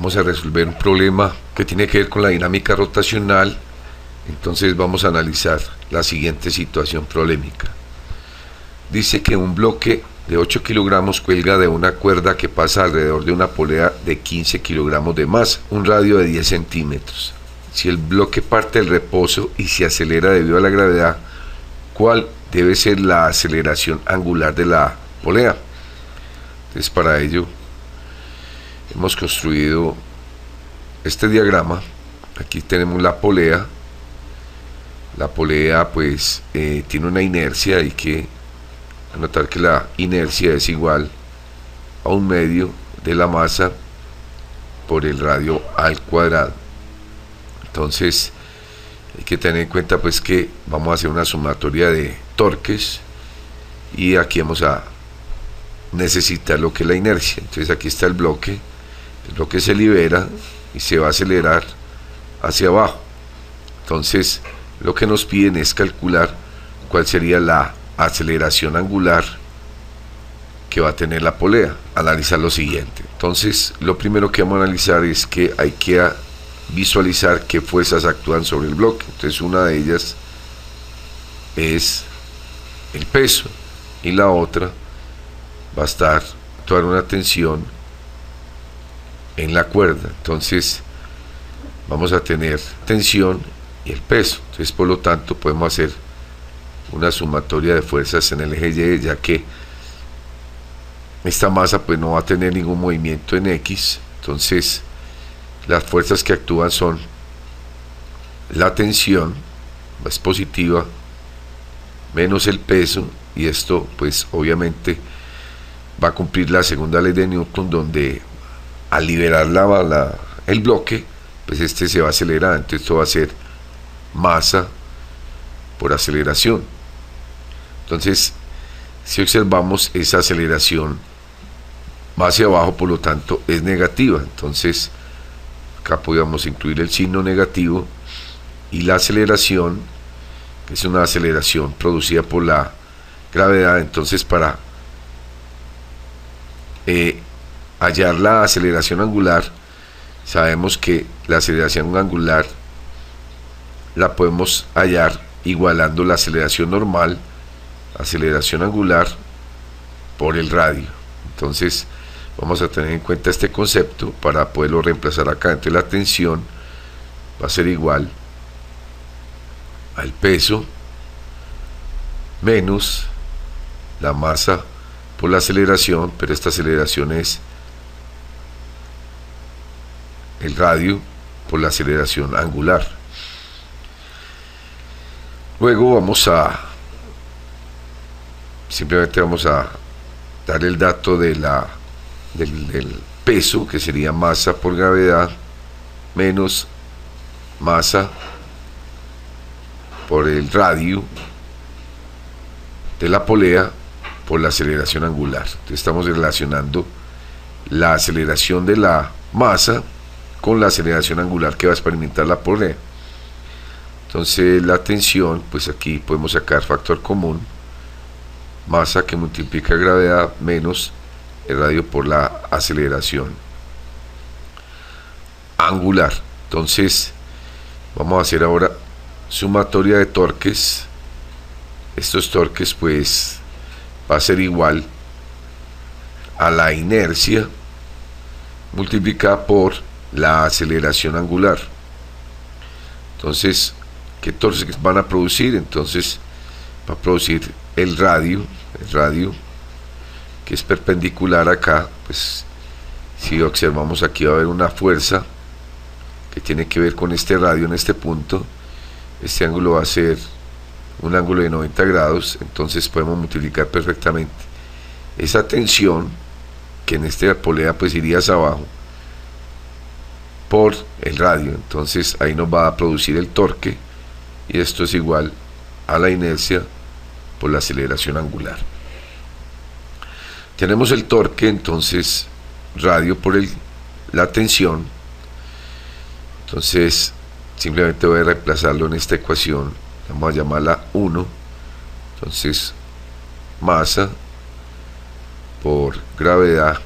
Vamos a resolver un problema que tiene que ver con la dinámica rotacional. Entonces vamos a analizar la siguiente situación problemática. Dice que un bloque de 8 kilogramos cuelga de una cuerda que pasa alrededor de una polea de 15 kilogramos de masa, un radio de 10 centímetros. Si el bloque parte del reposo y se acelera debido a la gravedad, ¿cuál debe ser la aceleración angular de la polea? Entonces, para ello hemos construido este diagrama. Aquí tenemos la polea. La polea pues tiene una inercia. Hay que anotar que la inercia es igual a 1/2 de la masa por el radio al cuadrado. Entonces hay que tener en cuenta pues que vamos a hacer una sumatoria de torques y aquí vamos a necesitar lo que es la inercia. Entonces aquí está el bloque se libera y se va a acelerar hacia abajo. Entonces lo que nos piden es calcular cuál sería la aceleración angular que va a tener la polea. Analizar lo siguiente. Entonces lo primero que vamos a analizar es que hay que visualizar qué fuerzas actúan sobre el bloque. Entonces una de ellas es el peso y la otra va a estar toda una tensión en la cuerda. Entonces vamos a tener tensión y el peso. Entonces por lo tanto podemos hacer una sumatoria de fuerzas en el eje Y, ya que esta masa pues no va a tener ningún movimiento en X. Entonces las fuerzas que actúan son la tensión, es positiva, menos el peso, y esto pues obviamente va a cumplir la segunda ley de Newton, donde al liberar el bloque pues este se va a acelerar. Entonces esto va a ser masa por aceleración. Entonces si observamos, esa aceleración va hacia abajo, por lo tanto es negativa. Entonces acá podríamos incluir el signo negativo, y la aceleración es una aceleración producida por la gravedad. Entonces para hallar la aceleración angular, sabemos que la aceleración angular la podemos hallar igualando la aceleración normal, aceleración angular, por el radio. Entonces vamos a tener en cuenta este concepto para poderlo reemplazar acá. Entonces la tensión va a ser igual al peso menos la masa por la aceleración, pero esta aceleración es el radio por la aceleración angular. Luego simplemente vamos a dar el dato del peso, que sería masa por gravedad menos masa por el radio de la polea por la aceleración angular. Entonces estamos relacionando la aceleración de la masa con la aceleración angular que va a experimentar la polea. Entonces la tensión, pues aquí podemos sacar factor común, masa que multiplica gravedad menos el radio por la aceleración angular. Entonces vamos a hacer ahora sumatoria de torques. Estos torques pues va a ser igual a la inercia multiplicada por la aceleración angular. Entonces, ¿qué torques van a producir? Entonces va a producir el radio que es perpendicular acá. Pues si observamos, aquí va a haber una fuerza que tiene que ver con este radio en este punto. Este ángulo va a ser un ángulo de 90 grados. Entonces podemos multiplicar perfectamente esa tensión, que en esta polea pues iría hacia abajo, por el radio. Entonces ahí nos va a producir el torque, y esto es igual a la inercia por la aceleración angular. Tenemos el torque, entonces radio por la tensión. Entonces simplemente voy a reemplazarlo en esta ecuación, vamos a llamarla 1. Entonces masa por gravedad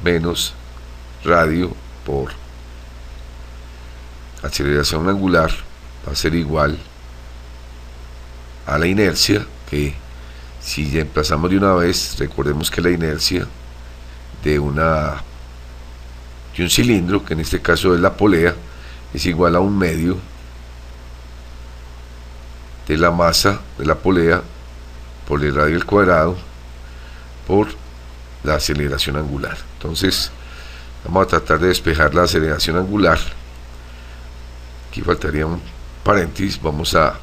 menos radio por aceleración angular va a ser igual a la inercia, que si ya emplazamos de una vez, recordemos que la inercia de un cilindro, que en este caso es la polea, es igual a 1/2 de la masa de la polea por el radio al cuadrado por la aceleración angular. Entonces vamos a tratar de despejar la aceleración angular. Aquí faltaría un paréntesis. Vamos a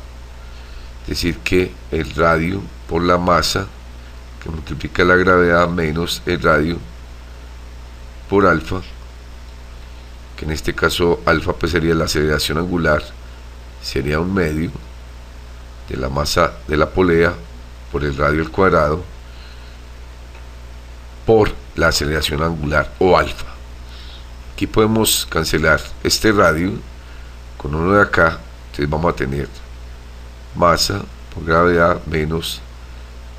decir que el radio por la masa, que multiplica la gravedad, menos el radio por alfa, que en este caso alfa pues sería la aceleración angular, sería 1/2 de la masa de la polea por el radio al cuadrado por la aceleración angular, o alfa. Aquí podemos cancelar este radio con uno de acá. Entonces vamos a tener masa por gravedad menos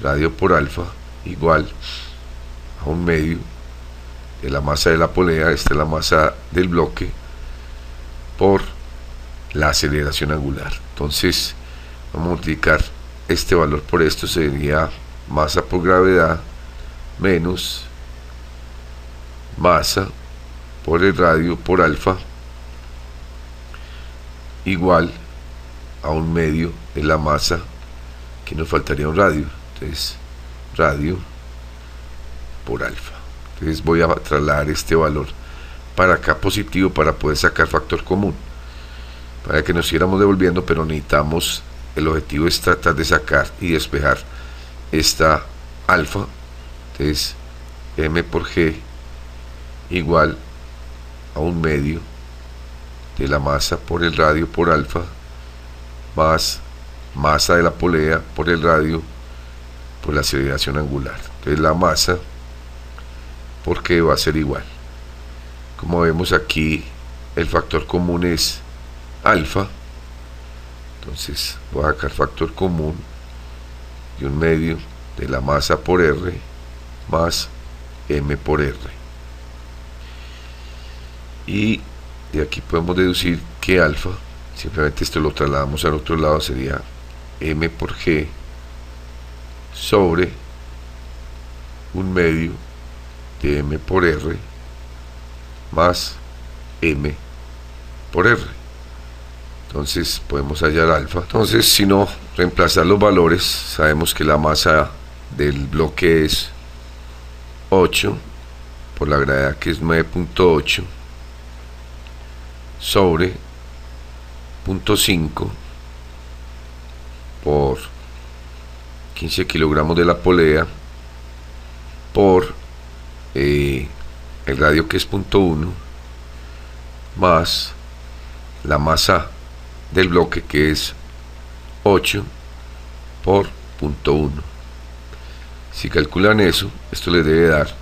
radio por alfa igual a 1/2 de la masa de la polea, esta es la masa del bloque, por la aceleración angular. Entonces vamos a multiplicar este valor por esto, sería masa por gravedad menos masa por el radio por alfa igual a 1/2 de la masa, que nos faltaría un radio, entonces radio por alfa. Entonces voy a trasladar este valor para acá positivo para poder sacar factor común, para que nos siguiéramos devolviendo, pero necesitamos, el objetivo es tratar de sacar y despejar esta alfa. Entonces m por g igual a 1/2 de la masa por el radio por alfa más masa de la polea por el radio por la aceleración angular. Entonces la masa por g va a ser igual, como vemos aquí el factor común es alfa, entonces voy a sacar factor común y 1/2 de la masa por r más m por r, y de aquí podemos deducir que alfa, simplemente esto lo trasladamos al otro lado, sería m por g sobre 1/2 de m por r más m por r. Entonces podemos hallar alfa. Entonces, si no reemplazar los valores, sabemos que la masa del bloque es 8 por la gravedad, que es 9.8 sobre 0.5 por 15 kilogramos de la polea por el radio, que es 0.1, más la masa del bloque, que es 8 por 0.1. Si calculan eso, esto les debe dar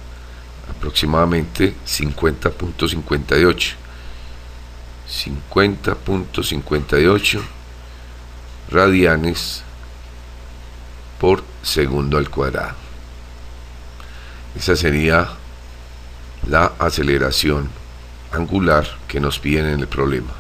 aproximadamente 50.58 radianes por segundo al cuadrado. Esa sería la aceleración angular que nos piden en el problema.